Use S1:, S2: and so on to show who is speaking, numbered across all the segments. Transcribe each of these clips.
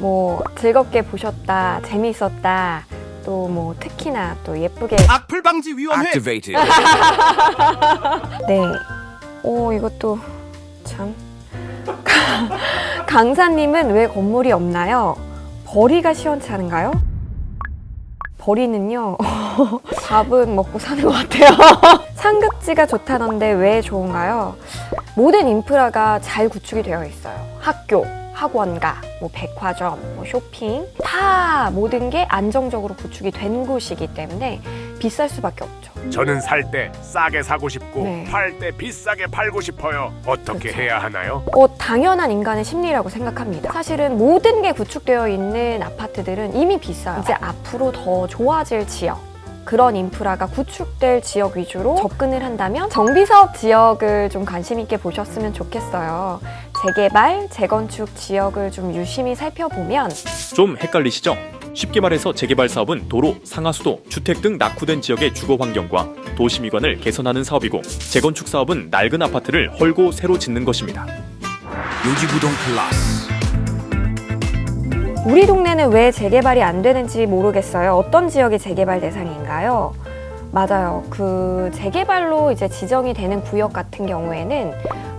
S1: 뭐 즐겁게 보셨다, 재미있었다, 또 뭐 특히나 또 예쁘게
S2: 악플방지위원회
S3: Activated.
S1: 네. 이것도 참. 강사님은 왜 건물이 없나요? 벌이가 시원찮은가요? 벌이는요. 밥은 먹고 사는 것 같아요. 상급지가 좋다던데 왜 좋은가요? 모든 인프라가 잘 구축이 되어 있어요. 학교, 학원가, 뭐 백화점, 뭐 쇼핑 다 모든 게 안정적으로 구축이 된 곳이기 때문에 비쌀 수밖에 없죠.
S2: 저는 살 때 싸게 사고 싶고
S1: 네.
S2: 팔 때 비싸게 팔고 싶어요. 어떻게
S1: 그렇죠.
S2: 해야 하나요?
S1: 당연한 인간의 심리라고 생각합니다. 사실은 모든 게 구축되어 있는 아파트들은 이미 비싸요. 이제 앞으로 더 좋아질 지역, 그런 인프라가 구축될 지역 위주로 접근을 한다면 정비사업 지역을 좀 관심 있게 보셨으면 좋겠어요. 재개발, 재건축 지역을 좀 유심히 살펴보면
S4: 좀 헷갈리시죠? 쉽게 말해서 재개발 사업은 도로, 상하수도, 주택 등 낙후된 지역의 주거 환경과 도시 미관을 개선하는 사업이고, 재건축 사업은 낡은 아파트를 헐고 새로 짓는 것입니다.
S3: 요지부동 클라스.
S1: 우리 동네는 왜 재개발이 안 되는지 모르겠어요. 어떤 지역이 재개발 대상인가요? 맞아요. 그 재개발로 이제 지정이 되는 구역 같은 경우에는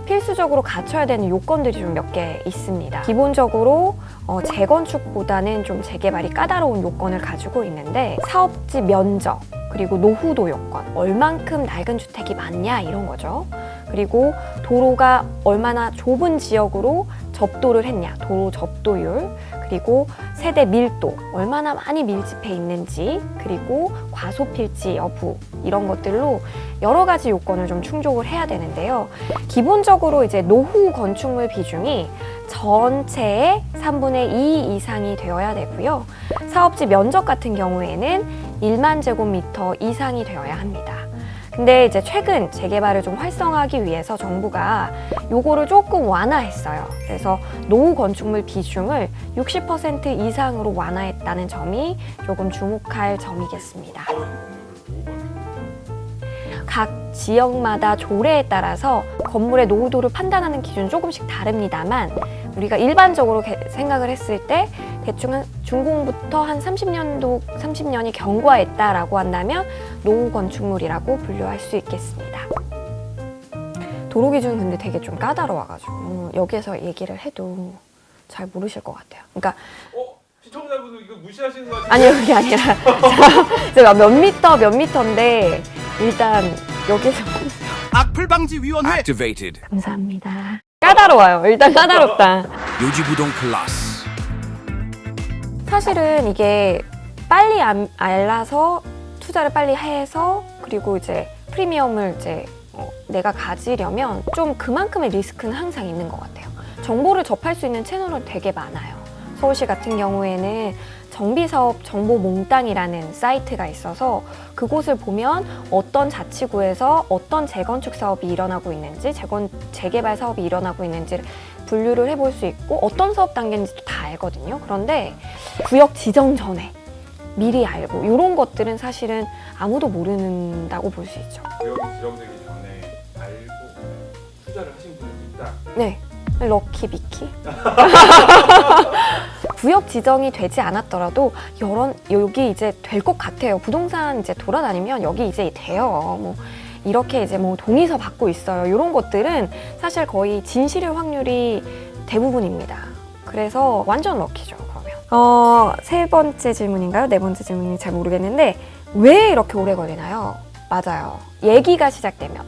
S1: 필수적으로 갖춰야 되는 요건들이 좀 몇 개 있습니다. 기본적으로 재건축보다는 좀 재개발이 까다로운 요건을 가지고 있는데, 사업지 면적, 그리고 노후도 요건, 얼만큼 낡은 주택이 많냐 이런 거죠. 그리고 도로가 얼마나 좁은 지역으로 접도를 했냐, 도로 접도율, 그리고 세대 밀도, 얼마나 많이 밀집해 있는지, 그리고 과소필지 여부, 이런 것들로 여러 가지 요건을 좀 충족을 해야 되는데요. 기본적으로 이제 노후 건축물 비중이 전체의 3분의 2 이상이 되어야 되고요. 사업지 면적 같은 경우에는 1만 제곱미터 이상이 되어야 합니다. 근데 이제 최근 재개발을 좀 활성화하기 위해서 정부가 요거를 조금 완화했어요. 그래서 노후 건축물 비중을 60% 이상으로 완화했다는 점이 조금 주목할 점이겠습니다. 각 지역마다 조례에 따라서 건물의 노후도를 판단하는 기준은 조금씩 다릅니다만, 우리가 일반적으로 생각을 했을 때 대충 한 준공부터 한 30년이 경과했다라고 한다면 노후 건축물이라고 분류할 수 있겠습니다. 도로 기준은 근데 되게 좀 까다로워가지고 여기에서 얘기를 해도 잘 모르실 것 같아요. 그러니까
S5: 시청자분들 이거 무시하시는 거 같아요?
S1: 아니요, 그게 아니라 제가 몇 미터인데 일단 여기서
S2: 악플방지위원회
S3: Activated.
S1: 감사합니다. 까다로워요. 일단 까다롭다.
S3: 요지부동 클라스.
S1: 사실은 이게 빨리 알아서 투자를 빨리 해서, 그리고 이제 프리미엄을 이제 내가 가지려면 좀 그만큼의 리스크는 항상 있는 것 같아요. 정보를 접할 수 있는 채널은 되게 많아요. 서울시 같은 경우에는 정비사업 정보몽땅이라는 사이트가 있어서 그곳을 보면 어떤 자치구에서 어떤 재건축 사업이 일어나고 있는지, 재개발 사업이 일어나고 있는지를 분류를 해볼 수 있고, 어떤 사업 단계인지도 다 알거든요. 그런데 구역 지정 전에 미리 알고, 이런 것들은 사실은 아무도 모른다고 볼 수 있죠.
S5: 구역이 지정되기 전에 알고 투자를 하신 분들도 있다.
S1: 네, 럭키 비키. 구역 지정이 되지 않았더라도 여기 이제 될 것 같아요. 부동산 이제 돌아다니면 여기 이제 돼요. 뭐 이렇게 이제 뭐 동의서 받고 있어요. 이런 것들은 사실 거의 진실일 확률이 대부분입니다. 그래서 완전 럭키죠, 그러면. 세 번째 질문인가요? 네 번째 질문인지 잘 모르겠는데, 왜 이렇게 오래 걸리나요? 맞아요. 얘기가 시작되면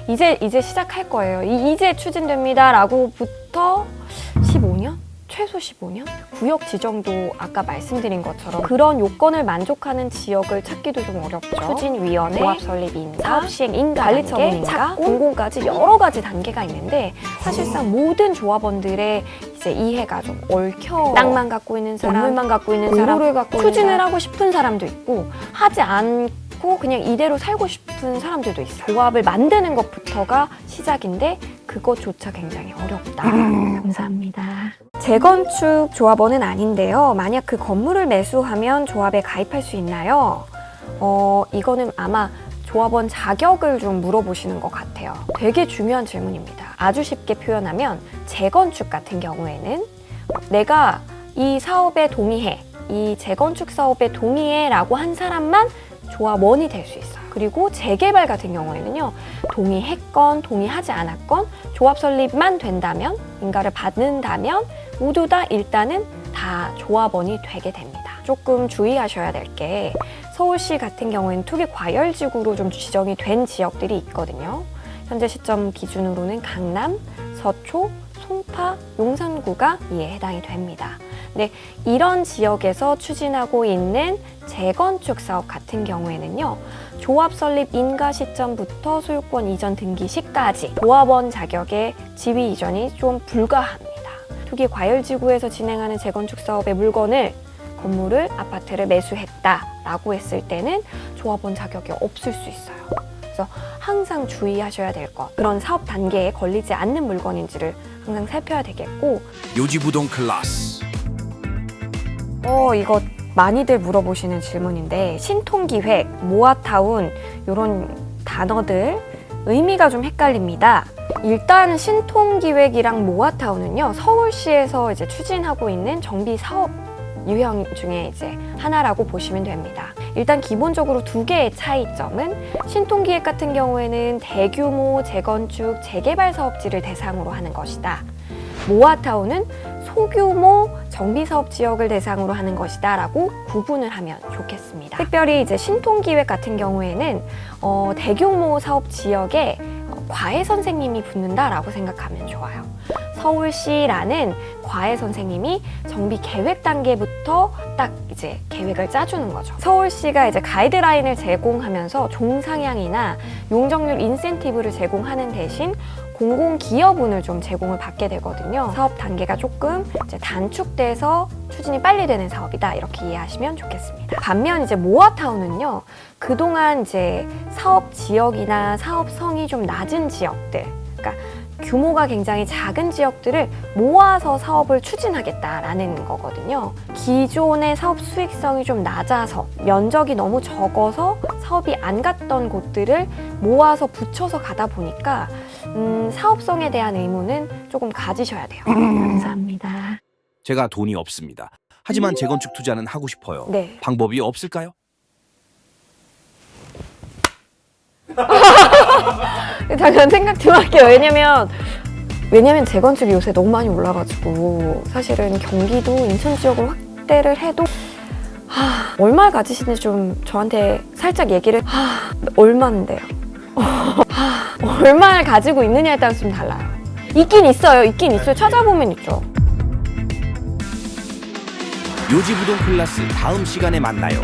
S1: 이제 시작할 거예요. 이제 추진됩니다. 라고부터 15년? 최소 15년? 구역 지정도 아까 말씀드린 것처럼 그런 요건을 만족하는 지역을 찾기도 좀 어렵죠. 추진위원회, 조합 설립 인가, 사업 시행 인가, 관리처분 인가, 공공까지 여러 가지 단계가 있는데, 사실상 모든 조합원들의 이제 이해가 좀 얽혀. 땅만 갖고 있는 사람, 건물만 갖고 있는 사람, 도로를 갖고 추진을 하고 싶은 사람도 있고, 하지 않고 그냥 이대로 살고 싶은 사람들도 있어요. 조합을 만드는 것부터가 시작인데 그것조차 굉장히 어렵다. 감사합니다. 재건축 조합원은 아닌데요. 만약 그 건물을 매수하면 조합에 가입할 수 있나요? 이거는 아마 조합원 자격을 좀 물어보시는 것 같아요. 되게 중요한 질문입니다. 아주 쉽게 표현하면 재건축 같은 경우에는 내가 이 사업에 동의해, 이 재건축 사업에 동의해라고 한 사람만 조합원이 될 수 있어요. 그리고 재개발 같은 경우에는요, 동의했건 동의하지 않았건 조합 설립만 된다면, 인가를 받는다면 모두 다 일단은 다 조합원이 되게 됩니다. 조금 주의하셔야 될 게, 서울시 같은 경우에는 투기 과열지구로 좀 지정이 된 지역들이 있거든요. 현재 시점 기준으로는 강남, 서초, 송파, 용산구가 이에 해당이 됩니다. 근데 이런 지역에서 추진하고 있는 재건축 사업 같은 경우에는요, 조합 설립 인가 시점부터 소유권 이전 등기 시까지 조합원 자격의 지위 이전이 좀 불가합니다. 투기 과열지구에서 진행하는 재건축 사업의 물건을, 건물을, 아파트를 매수했다라고 했을 때는 조합원 자격이 없을 수 있어요. 그래서 항상 주의하셔야 될 것, 그런 사업 단계에 걸리지 않는 물건인지를 항상 살펴야 되겠고,
S3: 요지부동 클라스.
S1: 이거 많이들 물어보시는 질문인데, 신통기획, 모아타운 이런 단어들 의미가 좀 헷갈립니다. 일단 신통기획이랑 모아타운은요, 서울시에서 이제 추진하고 있는 정비 사업 유형 중에 이제 하나라고 보시면 됩니다. 일단 기본적으로 두 개의 차이점은, 신통기획 같은 경우에는 대규모 재건축, 재개발 사업지를 대상으로 하는 것이다. 모아타운은 소규모 정비사업 지역을 대상으로 하는 것이다 라고 구분을 하면 좋겠습니다. 특별히 이제 신통기획 같은 경우에는 대규모 사업 지역에 과외 선생님이 붙는다라고 생각하면 좋아요. 서울시라는 과외 선생님이 정비 계획 단계부터 딱 이제 계획을 짜주는 거죠. 서울시가 이제 가이드라인을 제공하면서 종상향이나 용적률 인센티브를 제공하는 대신 공공기여분을 좀 제공을 받게 되거든요. 사업 단계가 조금 이제 단축돼서 추진이 빨리 되는 사업이다, 이렇게 이해하시면 좋겠습니다. 반면 이제 모아타운은요, 그동안 이제 사업 지역이나 사업성이 좀 낮은 지역들, 그러니까 규모가 굉장히 작은 지역들을 모아서 사업을 추진하겠다라는 거거든요. 기존의 사업 수익성이 좀 낮아서, 면적이 너무 적어서 사업이 안 갔던 곳들을 모아서 붙여서 가다 보니까 사업성에 대한 의무는 조금 가지셔야 돼요. 감사합니다.
S3: 제가 돈이 없습니다. 하지만 재건축 투자는 하고 싶어요.
S1: 네.
S3: 방법이 없을까요?
S1: 잠깐 생각 좀 할게요. 왜냐면 재건축이 요새 너무 많이 올라가지고, 사실은 경기도, 인천 지역을 확대를 해도 얼마 가지시는지 좀 저한테 살짝 얘기를. 얼마인데요? 얼마를 가지고 있느냐에 따라서 좀 달라요. 있긴 있어요. 찾아보면 있죠.
S3: 요지부동 클라스 다음 시간에 만나요.